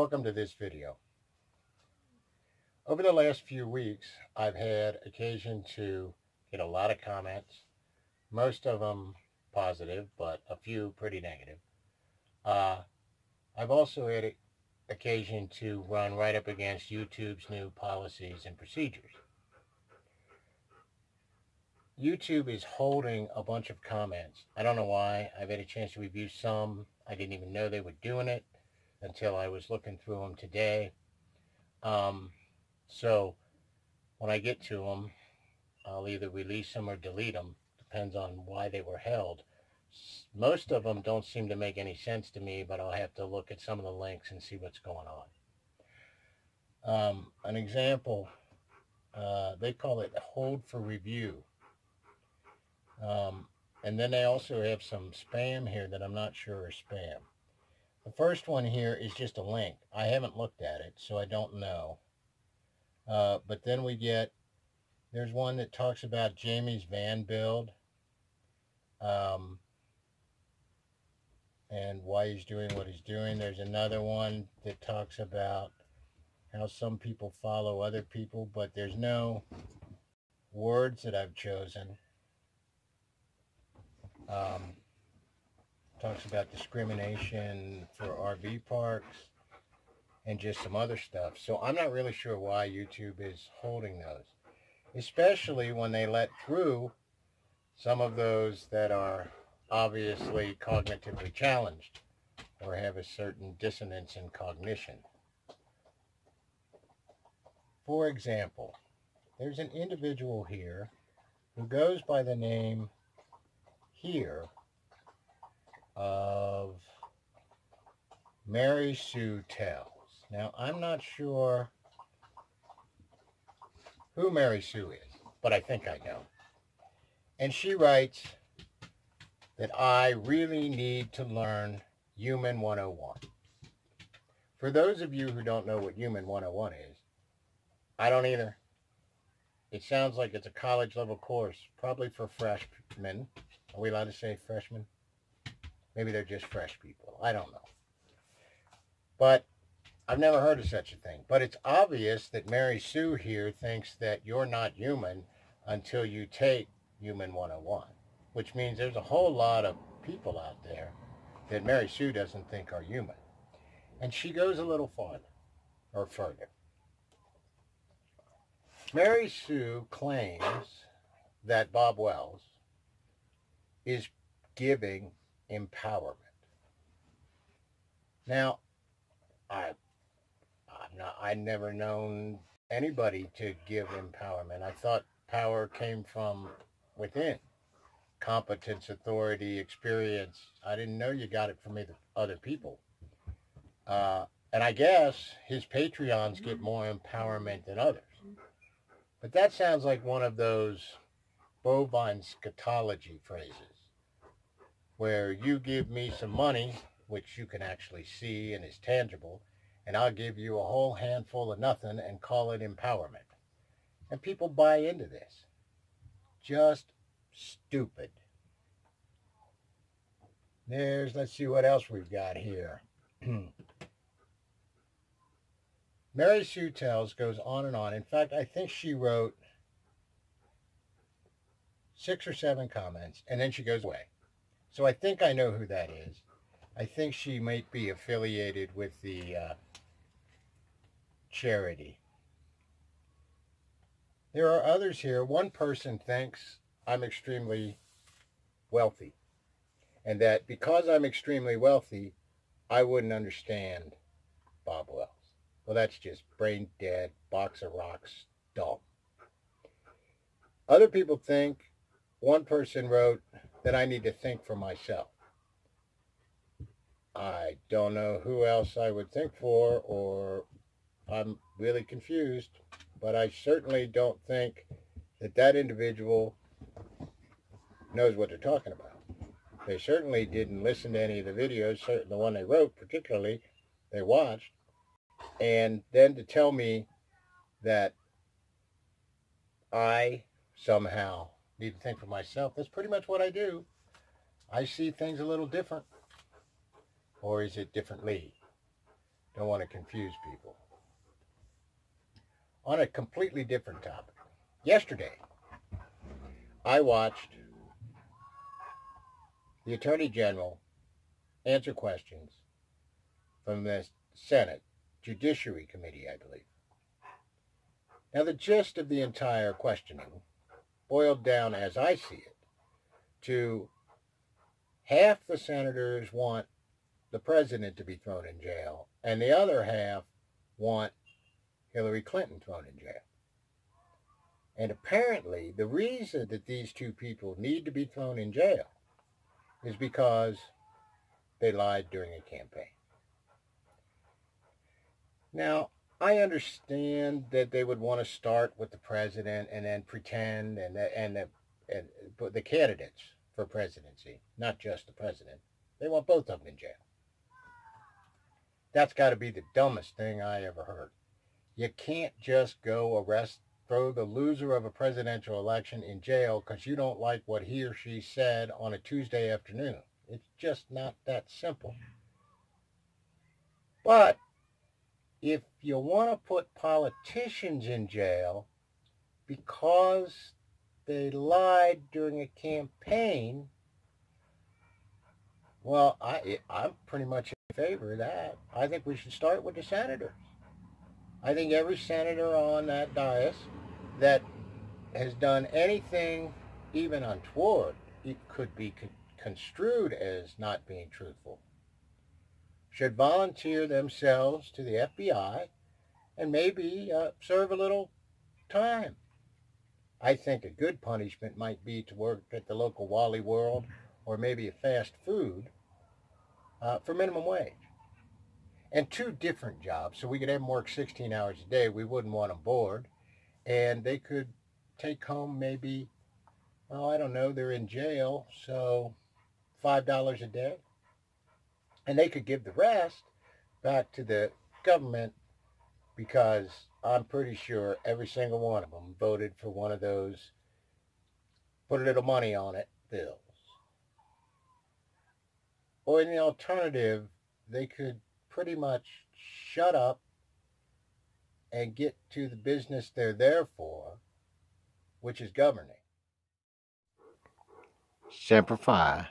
Welcome to this video. Over the last few weeks, I've had occasion to get a lot of comments, most of them positive, but a few pretty negative. I've also had occasion to run right up against YouTube's new policies and procedures. YouTube is holding a bunch of comments. I don't know why. I've had a chance to review some. I didn't even know they were doing it until I was looking through them today. So when I get to them, I'll either release them or delete them. Depends on why they were held. Most of them don't seem to make any sense to me, but I'll have to look at some of the links and see what's going on. An example, they call it hold for review. And then they also have some spam here that I'm not sure are spam. The first one here is just a link. I haven't looked at it, so I don't know. But then there's one that talks about Jamie's van build. And why he's doing what he's doing. There's another one that talks about how some people follow other people, but there's no words that I've chosen. Talks about discrimination for RV parks and just some other stuff. So I'm not really sure why YouTube is holding those, especially when they let through some of those that are obviously cognitively challenged or have a certain dissonance in cognition. For example, there's an individual here who goes by the name here of Mary Sue Tells. Now, I'm not sure who Mary Sue is, but I think I know. And she writes that I really need to learn Human 101. For those of you who don't know what Human 101 is, I don't either. It sounds like it's a college level course, probably for freshmen. Are we allowed to say freshmen? Maybe they're just fresh people. I don't know. But I've never heard of such a thing. But it's obvious that Mary Sue here thinks that you're not human until you take Human 101, which means there's a whole lot of people out there that Mary Sue doesn't think are human. And she goes a little further. Mary Sue claims that Bob Wells is giving empowerment. Now, I've never known anybody to give empowerment. I thought power came from within. Competence, authority, experience. I didn't know you got it from other people. And I guess his Patreons get more empowerment than others. But that sounds like one of those bovine scatology phrases, where you give me some money, which you can actually see and is tangible, and I'll give you a whole handful of nothing and call it empowerment. And people buy into this. Just stupid. Let's see what else we've got here. Mary Sue Tells goes on and on. In fact, I think she wrote 6 or 7 comments, and then she goes away. So I think I know who that is. I think she might be affiliated with the charity. There are others here. One person thinks I'm extremely wealthy, and that because I'm extremely wealthy, I wouldn't understand Bob Wells. Well, that's just brain dead, box of rocks, dumb. Other people think, one person wrote that I need to think for myself. I don't know who else I would think for, or I'm really confused, but I certainly don't think that individual knows what they're talking about. They certainly didn't listen to any of the videos, the one they wrote particularly, they watched, and then to tell me that I somehow need to think for myself, that's pretty much what I do. I see things a little different. Or is it differently? Don't want to confuse people. On a completely different topic. Yesterday, I watched the Attorney General answer questions from the Senate Judiciary Committee, I believe. Now, the gist of the entire questioning boiled down, as I see it, to half the senators want the president to be thrown in jail, and the other half want Hillary Clinton thrown in jail. And apparently, the reason that these two people need to be thrown in jail is because they lied during a campaign. Now, I understand that they would want to start with the president and then pretend and the candidates for presidency, not just the president. They want both of them in jail. That's got to be the dumbest thing I ever heard. You can't just go throw the loser of a presidential election in jail because you don't like what he or she said on a Tuesday afternoon. It's just not that simple. But if you want to put politicians in jail because they lied during a campaign, well, I'm pretty much in favor of that. I think we should start with the senators. I think every senator on that dais that has done anything even untoward, it could be construed as not being truthful, should volunteer themselves to the FBI and maybe serve a little time. I think a good punishment might be to work at the local Wally World or maybe a fast food for minimum wage. And two different jobs, so we could have them work 16 hours a day. We wouldn't want them bored. And they could take home maybe, oh, I don't know, they're in jail, so $5 a day. And they could give the rest back to the government because I'm pretty sure every single one of them voted for one of those put a little money on it bills. Or in the alternative, they could pretty much shut up and get to the business they're there for, which is governing. Semper Fi.